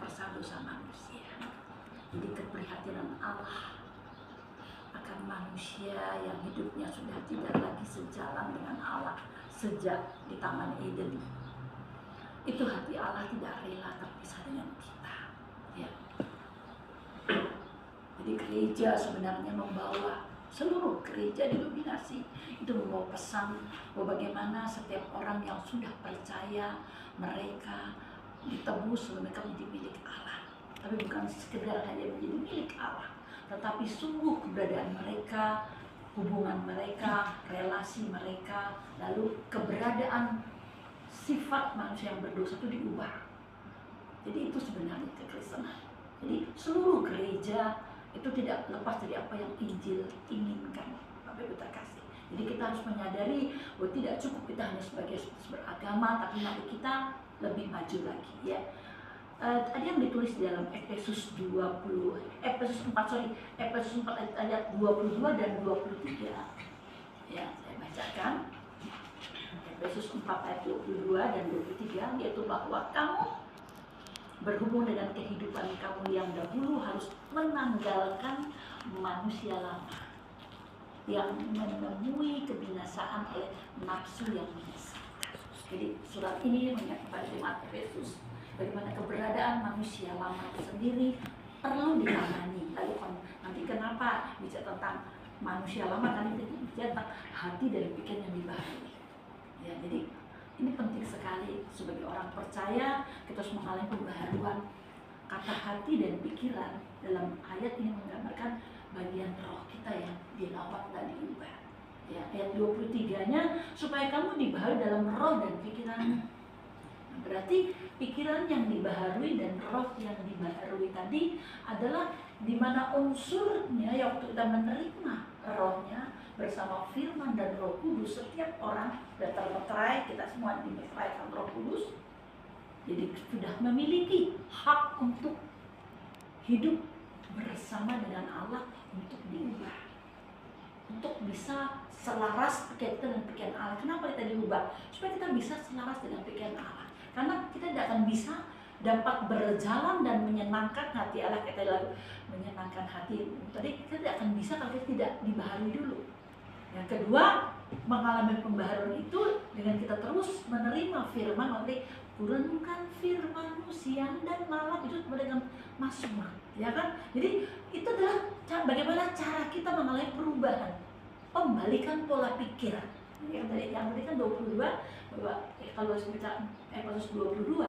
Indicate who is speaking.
Speaker 1: pasal dosa manusia. Jadi keprihatinan Allah akan manusia yang hidupnya sudah tidak lagi sejalan dengan Allah sejak di Taman Eden. Itu hati Allah tidak rela terpisah dengan kita. Ya. Jadi gereja sebenarnya membawa, seluruh gereja didominasi itu membawa pesan bahwa bagaimana setiap orang yang sudah percaya mereka ditebus, mereka menjadi milik Allah. Tapi bukan sekedar hanya menjadi milik Allah, tetapi sungguh keberadaan mereka, hubungan mereka, relasi mereka, lalu keberadaan sifat manusia yang berdosa itu diubah. Jadi itu sebenarnya kekristenan. Jadi seluruh gereja itu tidak lepas dari apa yang Injil inginkan. Bapak Ibu terkasih. Jadi kita harus menyadari bahwa tidak cukup kita hanya sebagai beragama, tapi mari kita lebih maju lagi, ya. Ada yang ditulis di dalam Efesus 4 ayat 22 dan 23. Ya, saya bacakan. Efesus 4 ayat 22 dan 23, yaitu bahwa kamu berhubung dengan kehidupan kamu yang dahulu harus menanggalkan manusia lama yang menemui kebinasaan oleh nafsu yang menyesatkan. Jadi surat ini mengingat kepada jemaat Efesus bagaimana keberadaan manusia lama itu sendiri perlu ditangani. Lalu nanti kenapa bicara tentang manusia lama, kan itu bicara tentang hati dan pikiran yang dibaharui. Ya, jadi ini penting sekali sebagai orang percaya kita harus mengalami pembaharuan kata hati dan pikiran. Dalam ayat ini menggambarkan bagian roh kita yang dilawat dan diubah. Ya, ayat 23-nya supaya kamu dibaharui dalam roh dan pikiran. Berarti pikiran yang dibaharui dan roh yang dibaharui tadi adalah di mana unsurnya yang waktu kita menerima rohnya bersama firman dan Roh Kudus. Setiap orang sudah termeterai, kita semua dimeteraikan Roh Kudus. Jadi sudah memiliki hak untuk hidup bersama dengan Allah, untuk diubah, untuk bisa selaras pikiran dan pikiran Allah. Kenapa kita diubah? Supaya kita bisa selaras dengan pikiran Allah. Karena kita tidak akan bisa dapat berjalan dan menyenangkan hati Allah. Kita lalu menyenangkan hati tadi, kita tidak akan bisa kalau kita tidak dibaharui dulu. Yang kedua, mengalami pembaharuan itu dengan kita terus menerima firman. Nanti turunkan firman-Mu siang dan malam, itu dengan Mazmur, ya kan? Jadi itu adalah bagaimana cara kita mengalami perubahan, pembalikan pola pikir. Yang tadi kan 22, bahwa kalau kita Efesus 22